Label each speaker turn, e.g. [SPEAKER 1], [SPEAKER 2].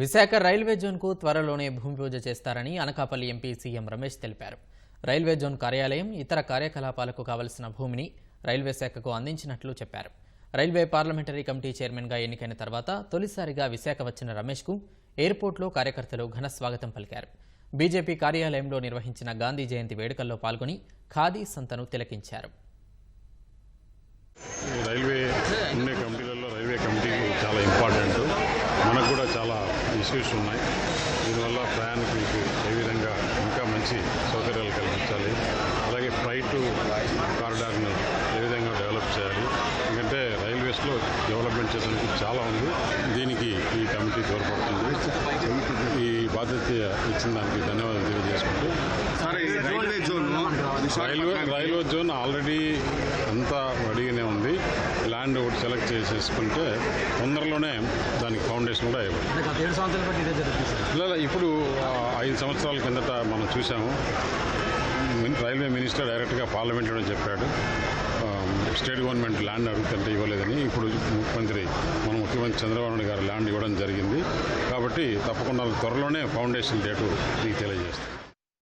[SPEAKER 1] Visakha railway జోన్కు త్వరలోనే భూమి పూజ చేస్తారని అనకాపల్లి ఎంపీ సీఎం రమేష్ తెలిపారు. రైల్వే జోన్ కార్యాలయం, ఇతర కార్యకలాపాలకు కావలసిన భూమిని రైల్వే శాఖకు అందించినట్లు చెప్పారు. రైల్వే పార్లమెంటరీ కమిటీ చైర్మన్గా ఎన్నికైన తర్వాత తొలిసారిగా విశాఖ వచ్చిన రమేష్కు ఎయిర్పోర్ట్లో కార్యకర్తలు ఘన స్వాగతం పలికారు. బీజేపీ కార్యాలయంలో నిర్వహించిన గాంధీ జయంతి వేడుకల్లో పాల్గొని ఖాదీ సంతను తిలకించారు.
[SPEAKER 2] రైల్వే కమిటీ చాలా ఇంపార్టెంట్. మనకు కూడా చాలా ఇష్యూస్ ఉన్నాయి. దీనివల్ల ప్రయాణికులకు ఏ విధంగా ఇంకా మంచి సౌకర్యాలు కల్పించాలి, అలాగే ఫ్లైట్ కారిడార్ని ఏ విధంగా డెవలప్ చేయాలి. ఎందుకంటే రైల్వేస్లో డెవలప్మెంట్ చేసేందుకు చాలా ఉంది. దీనికి ఈ కమిటీ తోడ్పడుతుంది. ఈ బాధ్యత ఇచ్చిన దానికి ధన్యవాదాలు తెలియజేసుకుంటూ, రైల్వే జోన్ ఆల్రెడీ అంతా రెడీగానే ఉంది. ల్యాండ్ ఒకటి సెలెక్ట్ చేసేసుకుంటే తొందరలోనే దానికి ఫౌండేషన్ కూడా లేదా ఇప్పుడు 5 సంవత్సరాల కిందట మనం చూసాము. రైల్వే మినిస్టర్ డైరెక్ట్గా పార్లమెంట్లో చెప్పాడు, స్టేట్ గవర్నమెంట్ ల్యాండ్ అడుగుతుంటే ఇవ్వలేదని. ఇప్పుడు మన ముఖ్యమంత్రి చంద్రబాబు నాయుడు గారు ల్యాండ్ ఇవ్వడం జరిగింది. కాబట్టి తప్పకుండా త్వరలోనే ఫౌండేషన్ డేటు మీకు తెలియజేస్తాం.